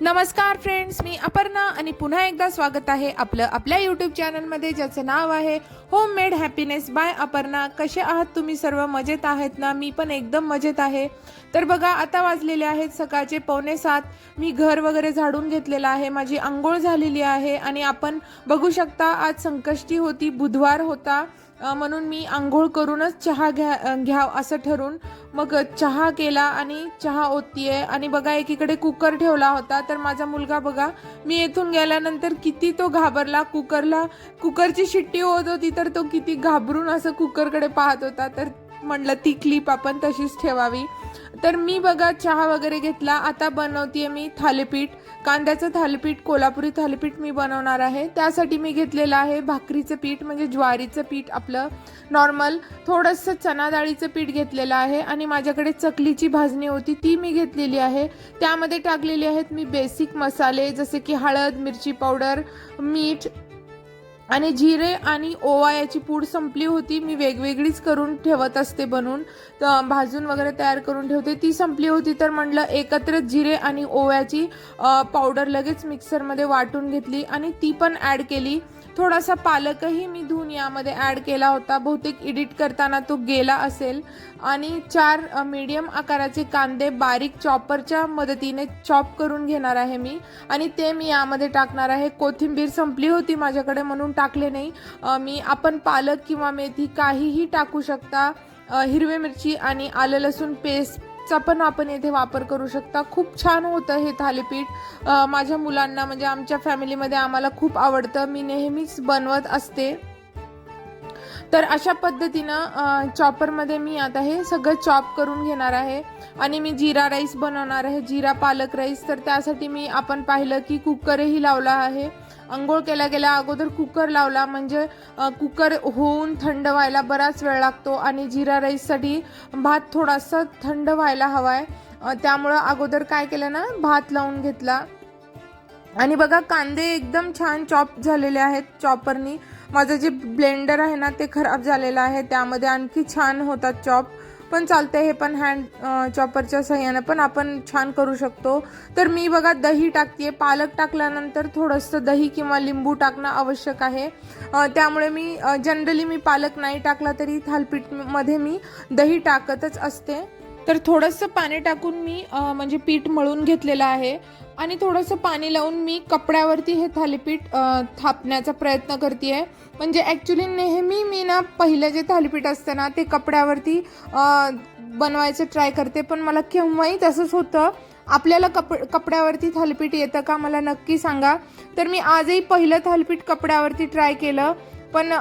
नमस्कार फ्रेंड्स, मी अपर्णा आणि पुन्हा एकदा स्वागत आहे आपलं आपल्या यूट्यूब चॅनलमध्ये, ज्याचं नाव आहे होममेड हॅपीनेस बाय अपर्णा. कसे आहात तुम्ही सर्व? मजेत आहेत ना? मी पण एकदम मजेत आहे. तर बघा, आता वाजलेले आहेत सकाळचे 6:45. मी घर वगैरे झाडून घेतलेलं आहे, माझी अंघोळ झालेली आहे आणि आपण बघू शकता आज संकष्टी होती, बुधवार होता, म्हणून मी आंघोळ करूनच चहा घ्याव असं ठरून मग चहा केला आणि चहा ओततीये. आणि बघा, एकीकडे कुकर ठेवला होता, तर माझा मुलगा बघा, मी येथून गेल्यानंतर किती तो घाबरला. कुकरची शिट्टी होत होती तर तो किती घाबरून असं कुकरकडे पाहत होता. तर म्हटलं ती क्लिप आपण तशीच ठेवावी. तर मी बघा चहा वगैरे घेतला. आता बनवतीये मी थालीपीठ, कांद्याचं थालीपीठ, कोल्हापुरी थालीपीठ मी बनवणार आहे. त्यासाठी मी घेतलेलं आहे भाकरीचं पीठ, म्हणजे ज्वारीचं पीठ आपलं नॉर्मल, थोडंसं चना डाळीचं पीठ घेतलेलं आहे आणि माझ्याकडे चकलीची भाजणी होती ती मी घेतलेली आहे. त्यामध्ये टाकलेले आहेत मी बेसिक मसाले, जसे की हळद, मिरची पावडर, मीठ आणि जिरे आणि ओवा. याची पूड संपली होती, मी वेगवेगळीच करून ठेवत असते, बनवून भाजून वगैरे तयार करून ठेवते. ती संपली होती तर म्हटलं एकत्र जिरे आणि ओव्याची पावडर लगेच मिक्सरमध्ये वाटून घेतली आणि ती पण ॲड केली. थोडासा पालकही मी धुवून यामध्ये ॲड केला होता, बहुतेक एडिट करताना तो गेला असेल. आणि 4 मीडियम आकाराचे कांदे बारीक चॉपरच्या मदतीने चॉप करून घेणार आहे मी आणि ते मी यामध्ये टाकणार आहे. कोथिंबीर संपली होती माझ्याकडे म्हणून टाकले नाही मी. आपण पालक किंवा मेथी काहीही टाकू शकता. हिरवी मिरची आणि आलं लसूण पेस्टचा पण आपण येथे वापर करू शकता. खूप छान होतं हे थालीपीठ. माझ्या मुलांना, म्हणजे आमच्या फॅमिलीमध्ये आम्हाला खूप आवडतं, मी नेहमीच बनवत असते. तर अशा पद्धतीनं चॉपरमध्ये मी आता हे सगळं चॉप करून घेणार आहे. आणि मी जिरा राईस बनवणार आहे, जिरा पालक राईस. तर त्यासाठी मी आपण पाहिलं की कुकरही लावला आहे. अंघोळ केल्या अगोदर कुकर लावला, म्हणजे कुकर होऊन थंड व्हायला बराच वेळ लागतो आणि जिरा राईससाठी भात थोडासा थंड व्हायला हवा आहे. त्यामुळं अगोदर काय केलं ना, भात लावून घेतला. आणि बघा, कांदे एकदम छान चॉप झालेले आहेत चॉपरनी. माझं जे ब्लेंडर आहे ना ते खराब झालेलं आहे, त्यामध्ये आणखी छान होतात चॉप, पण चालते हे पण हँड चॉपरच्या सहाय्याने पण आपण छान करू शकतो. तर मी बघा दही टाकते. पालक टाकल्यानंतर थोडंसं दही किंवा लिंबू टाकणं आवश्यक आहे. त्यामुळे मी जनरली मी पालक नाही टाकला तरी थालीपीठमध्ये मी दही टाकतच असते. तर थोडंसं पाणी टाकून मी म्हणजे पीठ मळून घेतलेलं आहे आणि थोडंसं पाणी लावून मी कपड्यावरती हे थालीपीठ थापण्याचा प्रयत्न करते आहे. म्हणजे ॲक्च्युली नेहमी मी ना पहिलं जे थालीपीठ असतं ना ते कपड्यावरती बनवायचं ट्राय करते, पण मला केव्हाही तसंच होतं. आपल्याला कपड्यावरती थालीपीठ येतं का मला नक्की सांगा. तर मी आजही पहिलं थालीपीठ कपड्यावरती ट्राय केलं, पण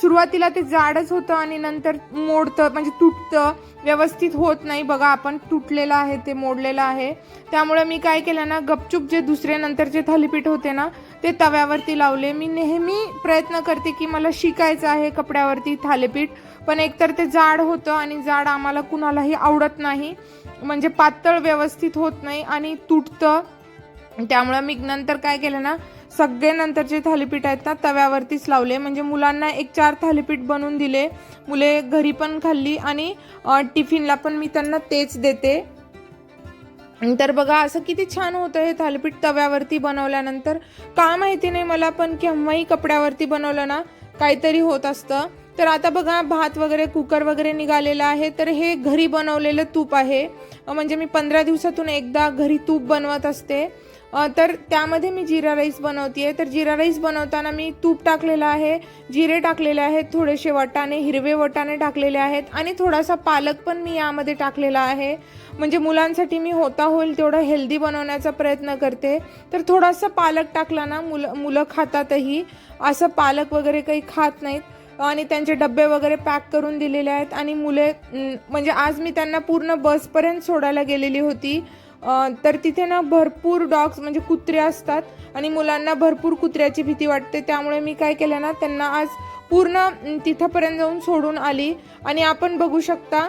सुरुवातीला ते जाडच होतं आणि नंतर मोडतं, म्हणजे तुटतं, व्यवस्थित होत नाही. बघा, आपण तुटलेलं आहे, ते मोडलेलं आहे. त्यामुळे मी काय केलं ना, गपचूप जे दुसरे नंतरचे थालीपीठ होते ना ते तव्यावरती लावले. मी नेहमी प्रयत्न करते की मला शिकायचं आहे कपड्यावरती थालीपीठ, पण एकतर ते जाड होतं आणि जाड आम्हाला कुणालाही आवडत नाही, म्हणजे पातळ व्यवस्थित होत नाही आणि तुटतं. त्यामुळे मी नंतर काय केलं ना, सगळे नंतरचे थालीपीठ आहेत ना तव्यावरतीच लावले. म्हणजे मुलांना 4 थालीपीठ बनवून दिले, मुले घरी पण खाल्ली आणि टिफिनला पण मी त्यांना तेच देते. तर बघा, असं किती छान होतं हे थालीपीठ तव्यावरती बनवल्यानंतर. का माहिती नाही मला, पण केव्हाही कपड्यावरती बनवलं ना काहीतरी होत असतं. तर आता बघा, भात वगैरे कुकर वगैरे निघालेलं आहे. तर हे घरी बनवलेलं तूप आहे, म्हणजे मी 15 दिवसातून एकदा घरी तूप बनवत असते. तर त्यामध्ये मी जिरा राईस बनवते. तर जिरा राईस बनवताना मी तूप टाकलेलं आहे, जिरे टाकलेले आहेत, थोडेसे वाटाणे, हिरवे वाटाणे टाकलेले आहेत आणि थोडासा पालक पण मी यामध्ये टाकलेला आहे. म्हणजे मुलांसाठी मी होता होईल तेवढं हेल्दी बनवण्याचा प्रयत्न करते. तर थोडासा पालक टाकला ना मुलं खातातही. असं पालक वगैरे काही खात नाहीत आणि त्यांचे डब्बे वगैरे पॅक करून दिलेले आहेत. आणि मुले, म्हणजे आज मी त्यांना पूर्ण बसपर्यंत सोडायला गेलेली होती. तर तिथे ना भरपूर डॉग्स, म्हणजे कुत्रे असतात आणि मुलांना भरपूर कुत्र्याची भीती वाटते. त्यामुळे मी काय केलं ना, त्यांना आज पूर्ण तिथंपर्यंत जाऊन सोडून आली. आणि आपण बघू शकता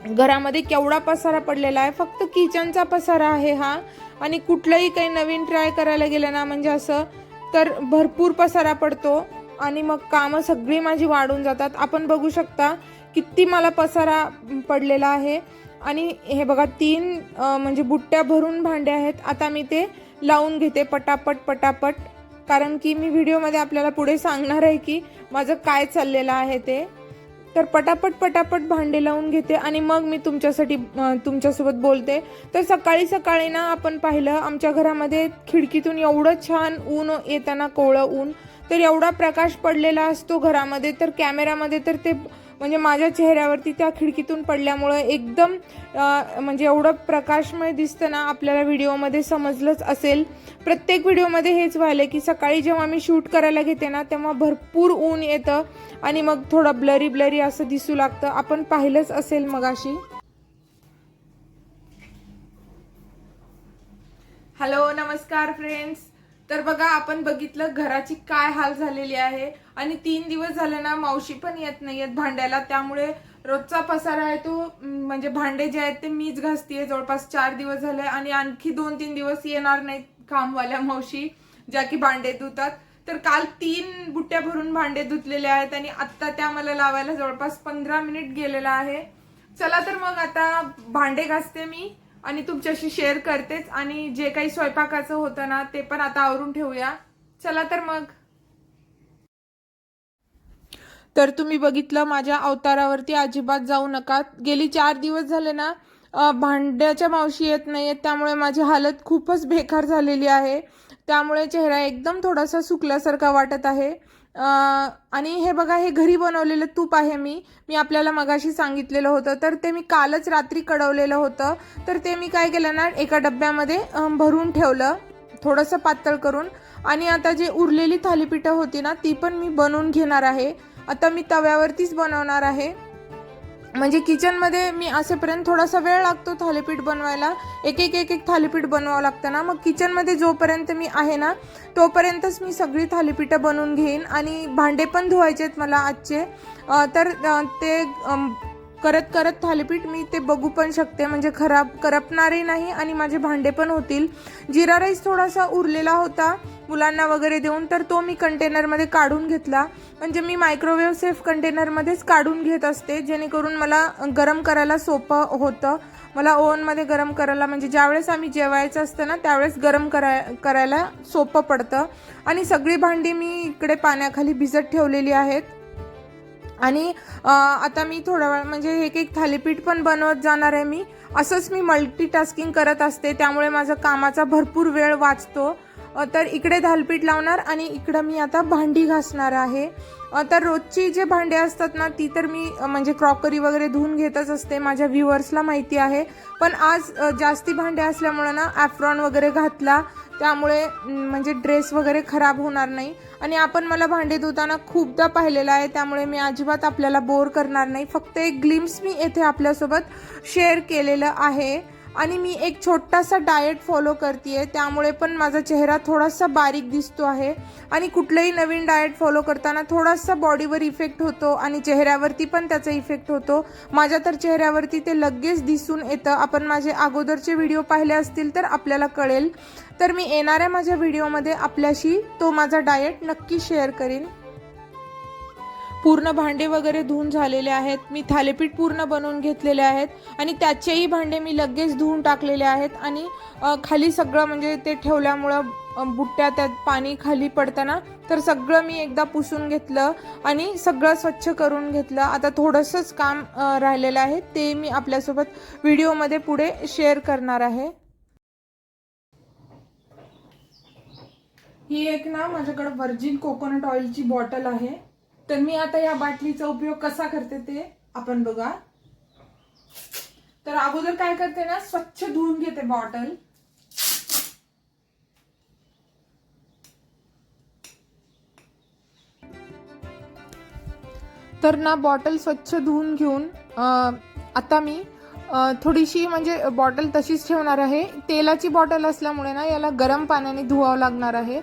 घरामध्ये केवढा पसारा पडलेला आहे. फक्त किचनचा पसारा आहे हा, आणि कुठलंही काही नवीन ट्राय करायला गेलं ना म्हणजे असं तर भरपूर पसारा पडतो आणि मग कामं सगळी माझी वाढून जातात. आपण बघू शकता किती मला पसारा पडलेला आहे. आणि हे बघा 3 म्हणजे बुट्ट्या भरून भांडे आहेत. आता मी ते लावून घेते पटापट, कारण की मी व्हिडिओमध्ये आपल्याला पुढे सांगणार आहे की माझं काय चाललेलं आहे ते. तर पटापट भांडे लावून घेते आणि मग मी तुमच्यासोबत बोलते. तर सकाळी ना आपण पाहिलं आमच्या घरामध्ये खिडकीतून एवढं छान ऊन येताना, कोवळं ऊन, तर एवढा प्रकाश पडलेला असतो घरामध्ये. तर कॅमेरामध्ये तर ते म्हणजे माझ्या चेहऱ्यावरती त्या खिडकीतून पडल्यामुळं एकदम म्हणजे एवढं प्रकाशमय दिसतं ना, आपल्याला व्हिडिओमध्ये समजलंच असेल. प्रत्येक व्हिडिओमध्ये हेच व्हायलं की सकाळी जेव्हा मी शूट करायला घेते ना, तेव्हा भरपूर ऊन येतं आणि मग थोडं ब्लरी असं दिसू लागतं. आपण पाहिलंच असेल मगाशी. हॅलो, नमस्कार फ्रेंड्स. तर बघा, आपण बघितलं घराची काय हाल झालेली आहे आणि 3 दिवस झाले ना मावशी पण येत नाहीयेत भांड्याला. त्यामुळे रोजचा पसारा आहे तो म्हणजे भांडे जे आहेत ते मीच घासतीये. जवळपास 4 दिवस झाले आणि आणखी 2-3 दिवस येणार नाहीत कामवाल्या मावशी, ज्या की भांडे धुतात. तर काल 3 बुट्ट्या भरून भांडे धुतलेले आहेत आणि आत्ता त्या मला लावायला जवळपास 15 मिनिट गेलेला आहे. चला तर मग आता भांडे घासते मी आणि तुमच्याशी शेअर करतेच, आणि जे काही स्वयंपाकाचं होतं ना ते पण आता आवरून ठेवूया. चला तर मग. तर तुम्ही बघितलं, माझ्या अवतारावरती अजिबात जाऊ नका. गेली 4 दिवस झाले ना भांड्याच्या मावशी येत नाहीयेत, त्यामुळे माझी हालत खूपच बेकार झालेली आहे. त्यामुळे चेहरा एकदम थोडासा सुकल्यासारखा वाटत आहे. आणि हे बघा, हे घरी बनवलेलं तूप आहे. मी आपल्याला मगाशी सांगितलेलं होतं, तर ते मी कालच रात्री कढवलेलं होतं. तर ते मी काय केलं ना, एका डब्यामध्ये भरून ठेवलं थोडंसं पातळ करून. आणि आता जे उरलेली थालीपीठं होती ना, ती पण मी बनवून घेणार आहे. आता मी तव्यावरतीच बनवणार आहे. म्हणजे किचनमध्ये मी असेपर्यंत थोडासा वेळ लागतो थालीपीठ बनवायला. एक थालीपीठ बनवावं लागतं ना. मग किचनमध्ये जोपर्यंत मी आहे ना, तोपर्यंतच मी सगळी थालीपीठं बनवून घेईन. आणि भांडे पण धुवायचे आहेत मला आजचे. तर ते करत थालीपीठ मी ते बघू पण शकते, म्हणजे करपणारही नाही आणि माझे भांडे पण होतील. जिरा राईस थोडासा उरलेला होता मुलांना वगैरे देऊन, तर तो मी कंटेनरमध्ये काढून घेतला. म्हणजे मी मायक्रोवेव्ह सेफ कंटेनरमध्येच काढून घेत असते, जेणेकरून मला गरम करायला सोपं होतं. मला ओव्हनमध्ये गरम करायला, म्हणजे ज्यावेळेस आम्ही जेवायचं असतं ना त्यावेळेस गरम करायला सोपं पडतं. आणि सगळी भांडी मी इकडे पाण्याखाली भिजत ठेवलेली आहेत. आणि आता मी थोडा वेळ म्हणजे एक थालीपीठ पण बनवत जाणार आहे. मी असंच मल्टीटास्किंग करत असते, त्यामुळे माझा कामाचा भरपूर वेळ वाचतो. तर इकडे थालीपीठ लावणार आणि इकडं मी आता भांडी घासणार आहे. तर रोजची जे भांडे असतात ना ती तर मी म्हणजे क्रॉकरी वगैरे धुवून घेतच असते, माझ्या व्ह्युअर्सला माहिती आहे. पण आज जास्ती भांडे असल्यामुळे ना ॲफ्रॉन वगैरे घातला, त्यामुळे म्हणजे ड्रेस वगैरे खराब होणार नाही. आणि मला भांडे धुताना खूपदा पाहिलेलं आहे, त्यामुळे मी अजिबात आपल्याला बोर करणार नाही. फक्त एक ग्लिम्स मी येथे आपल्यासोबत शेअर केलेलं आहे. आणि मी एक छोटासा डाएट फॉलो करते, त्यामुळे पण माझा चेहरा थोडासा बारीक दिसतो आहे. आणि कुठलंही नवीन डाएट फॉलो करताना थोडासा बॉडीवर इफेक्ट होतो आणि चेहऱ्यावरती पण त्याचा इफेक्ट होतो. माझ्या तर चेहऱ्यावरती ते लगेच दिसून येतं. आपण माझे अगोदरचे व्हिडिओ पाहिले असतील तर आपल्याला कळेल. तर मी येणाऱ्या माझ्या व्हिडिओमध्ये आपल्याशी तो माझा डाएट नक्की शेअर करीन. पूर्ण भांडे वगैरे धुवून झालेले आहेत. मी थालीपीठ पूर्ण बनवून घेतलेले आहेत आणि त्याचेही भांडे मी लगेच धुवून टाकलेले आहेत. आणि खाली सगळं म्हणजे ते ठेवल्यामुळं बुट्ट्या त्यात पाणी खाली पडताना तर सगळं मी एकदा पुसून घेतलं आणि सगळं स्वच्छ करून घेतलं. आता थोडंसंच काम राहिलेलं आहे, ते मी आपल्यासोबत व्हिडिओमध्ये पुढे शेअर करणार आहे. ही एक ना माझ्याकडे व्हर्जिन कोकोनट ऑइलची बॉटल आहे. तर मी आता या बाटलीचा उपयोग कसा करते ते आपण बघा. तर अगोदर काय करते ना, स्वच्छ धुवून घेते बॉटल. तर ना बॉटल स्वच्छ धुवून घेऊन आता मी थोडीशी म्हणजे बॉटल तशीच ठेवणार आहे. तेलाची बॉटल असल्यामुळे ना याला गरम पाण्याने धुवावं लागणार आहे.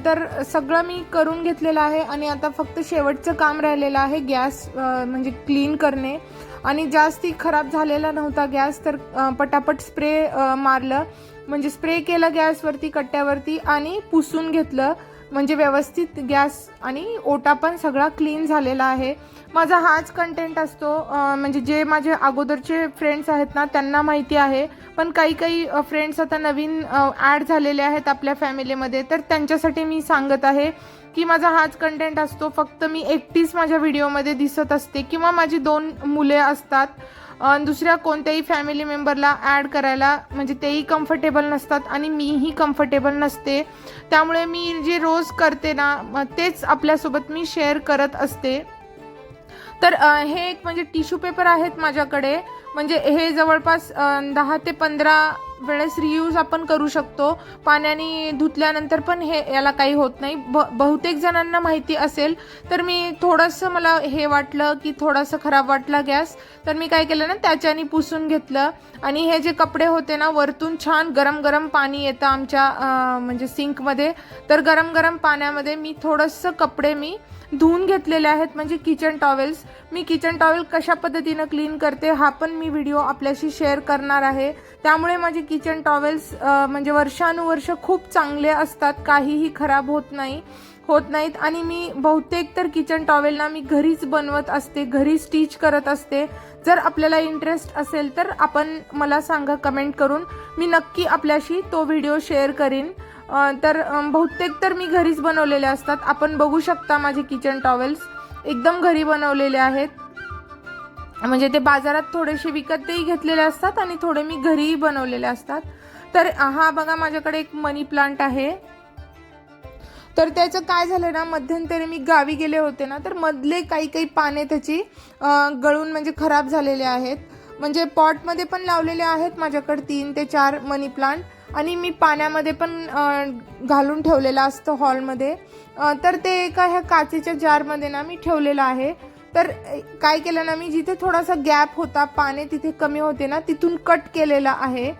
तर सगळं मी करून घेतलेलं आहे आणि आता फक्त शेवटचं काम राहिलेलं आहे, गॅस म्हणजे क्लीन करणे. आणि जास्ती खराब झालेला नव्हता गॅस, तर पटापट स्प्रे मारलं, म्हणजे स्प्रे केलं गॅसवरती, कट्ट्यावरती आणि पुसून घेतलं. म्हणजे व्यवस्थित गॅस आणि ओटा पण सगळा क्लीन झालेला आहे. माझा हाच कंटेंट असतो. म्हणजे जे माझे अगोदरचे फ्रेंड्स आहेत ना त्यांना माहिती आहे, पण काही फ्रेंड्स आता नवीन ॲड झालेले आहेत आपल्या फॅमिलीमध्ये, तर त्यांच्यासाठी मी सांगत आहे की माझा हाच कंटेंट असतो. फक्त मी एकटीच माझ्या व्हिडिओमध्ये दिसत असते किंवा माझी 2 मुले असतात. दुसऱ्या कोणत्याही फॅमिली मेंबरला ॲड करायला म्हणजे तेही कम्फर्टेबल नसतात आणि मीही कम्फर्टेबल नसते. त्यामुळे मी जे रोज करते ना तेच आपल्यासोबत मी शेअर करत असते. तर हे एक म्हणजे टिश्यू पेपर आहेत माझ्याकडे. म्हणजे हे जवळपास 10 ते 15 वेळेस रियूज आपण करू शकतो. पाण्याने धुतल्यानंतर पण याला काही होत नाही. बहुतेक जणांना माहिती असेल. तर मी थोडंसं मला हे वाटलं की थोडंसं खराब वाटला गॅस, तर मी काय केलं ना त्याच्याने पुसून घेतलं. आणि हे जे कपडे होते ना वरतून छान गरम गरम पाणी येतं आमच्या म्हणजे सिंकमध्ये. तर गरम गरम पाण्यामध्ये मी थोडंसं कपडे मी धुवून घेतलेले आहेत, म्हणजे किचन टॉवेल्स. मी किचन टॉवेल कशा पद्धतीनं क्लीन करते हा पण मी व्हिडिओ आपल्याशी शेअर करणार आहे. त्यामुळे माझे किचन टॉवेल्स म्हणजे वर्षानुवर्ष खूप चांगले असतात, काहीही खराब होत नाहीत. आणि मी बहुतेक तर किचन टॉवेलना मी घरीच बनवत असते, घरी स्टिच करत असते. जर आपल्याला इंटरेस्ट असेल तर आपण मला सांगा कमेंट करून, मी नक्की आपल्याशी तो व्हिडिओ शेअर करीन. तर बहुतेक तर मी घरीच बनवलेले असतात. आपण बघू शकता माझे किचन टॉवेल्स एकदम घरी बनवलेले आहेत. म्हणजे ते बाजारात थोडेसे विकतही घेतलेले असतात आणि थोडे मी घरीही बनवलेले असतात. तर हा बघा माझ्याकडे एक मनी प्लांट आहे. तर त्याचं काय झालं ना, मध्यंतरी मी गावी गेले होते ना, तर मधले काही पाने त्याची गळून म्हणजे खराब झालेले आहेत. म्हणजे पॉटमध्ये पण लावलेले आहेत माझ्याकडे 3 ते 4 मनी प्लांट, आणि मी पाण्यामध्ये पण घालून ठेवलेलं असतं हॉलमध्ये. तर ते एका ह्या काचेच्या जारमध्ये ना मी ठेवलेलं आहे. तर काय केलं ना, मी जिथे थोडासा गॅप होता, पाने तिथे कमी होते ना, तिथून कट केलेला आहे.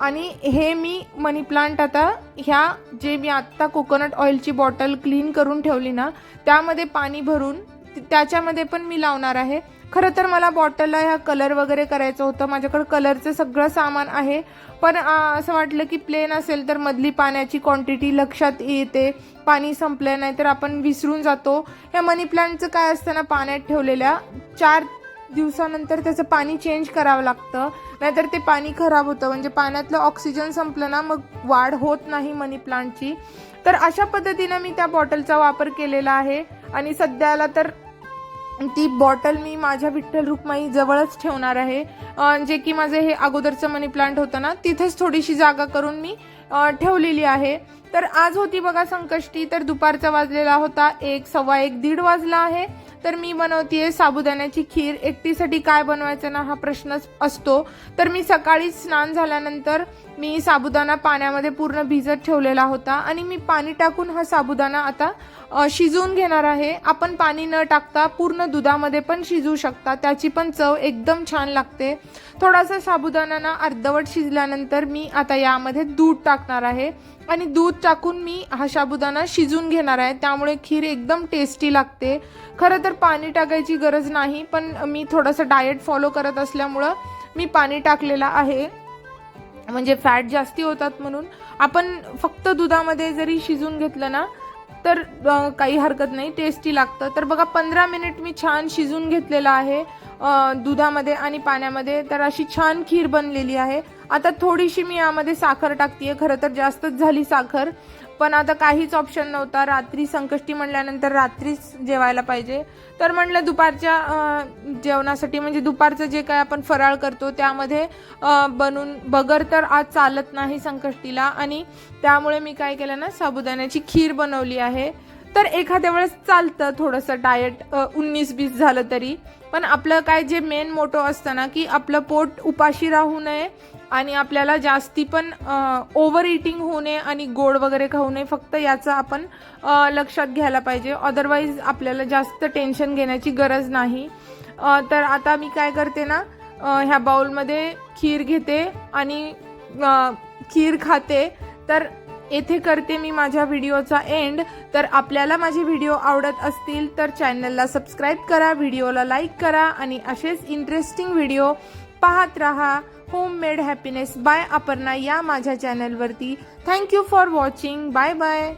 आणि हे मी मनी प्लांट आता ह्या जे मी आत्ता कोकोनट ऑइलची बॉटल क्लीन करून ठेवली ना त्यामध्ये पाणी भरून त्याच्यामध्ये पण मी लावणार आहे. खरं तर मला बॉटलला ह्या कलर वगैरे करायचं होतं, माझ्याकडे कलरचं सगळं सामान आहे. पण असं वाटलं की प्लेन असेल तर मधली पाण्याची क्वांटिटी लक्षात येते, पाणी संपलं नाही तर आपण विसरून जातो. ह्या मनी प्लांटचं काय असतं ना, पाण्यात ठेवलेल्या 4 दिवसानंतर त्याचं पाणी चेंज करावं लागतं, नाहीतर ते पाणी खराब होतं. म्हणजे पाण्यातलं ऑक्सिजन संपलं ना मग वाढ होत नाही मनी प्लांटची. तर अशा पद्धतीनं मी त्या बॉटलचा वापर केलेला आहे. आणि सध्याला तर ती बॉटल मी माझ्या विठ्ठल रुक्माई जवळच ठेवणार आहे. जे की माझे हे अगोदरचं मनी प्लांट होतं ना तिथेच थोडीशी जागा करून मी ठेवलेली आहे. तर आज होती बघा संकष्टी. तर दुपारचा वाजलेला होता 1, 1:15, 1:30 वाजला आहे. तर मी बनवतीये साबुदाण्याची खीर. एकटीसाठी काय बनवायचं ना हा प्रश्नच असतो. तर मी सकाळी स्नान झाल्यानंतर मी साबुदाणा पाण्यामध्ये पूर्ण भिजत ठेवलेला होता आणि मी पाणी टाकून हा साबुदाणा आता शिजवून घेणार आहे. आपण पाणी न टाकता पूर्ण दुधामध्ये पण शिजवू शकता, त्याची पण चव एकदम छान लागते. थोडासा साबुदाणा ना अर्धवट शिजल्यानंतर मी आता यामध्ये दूध टाकणार आहे आणि दूध टाकून मी हा साबुदाणा शिजवून घेणार आहे. त्यामुळे खीर एकदम टेस्टी लागते. खरं तर पाणी टाकायची गरज नाही, पण मी थोडंसं डाएट फॉलो करत असल्यामुळं मी पाणी टाकलेलं आहे, म्हणजे फॅट जास्ती होतात म्हणून. आपण फक्त दुधामध्ये जरी शिजवून घेतलं ना तर काही हरकत नाही, टेस्टी लागतं. तर बघा 15 मिनिट मी छान शिजवून घेतलेलं आहे दुधामध्ये आणि पाण्यामध्ये. तर अशी छान खीर बनलेली आहे. आता थोडीशी मी यामध्ये साखर टाकतेय. खरं तर जास्तच झाली साखर, पण आता काहीच ऑप्शन नव्हता. रात्री संकष्टी म्हणल्यानंतर रात्रीच जेवायला पाहिजे. तर म्हटलं दुपारच्या जेवणासाठी म्हणजे दुपारचं जे काय आपण फराळ करतो त्यामध्ये बनवून बगर तर आज चालत नाही संकष्टीला, आणि त्यामुळे मी काय केलं ना साबुदाण्याची खीर बनवली आहे. तर एखाद्या वेळेस चालतं थोडंसं डाएट 19-20 झालं तरी, पण आपलं काय जे मेन मोटो असतं ना की आपलं पोट उपाशी राहू नये आणि आपल्याला जास्ती पण ओव्हर इटिंग होऊ नये आणि गोड वगैरे खाऊ नये, फक्त याचं आपण लक्षात घ्यायला पाहिजे. अदरवाईज आपल्याला जास्त टेन्शन घेण्याची गरज नाही. तर आता मी काय करते ना, ह्या बाउलमध्ये खीर घेते आणि खीर खाते. तर येथे करते मी माझ्या व्हिडिओचा एंड. तर आपल्याला माझे व्हिडिओ आवडत असतील तर चॅनलला सबस्क्राईब करा, व्हिडिओला लाईक करा आणि असेच इंटरेस्टिंग व्हिडिओ पाहत रहा. होममेड हॅपीनेस बाय अपर्णा या माझ्या चॅनलवरती. Thank you for watching. Bye bye.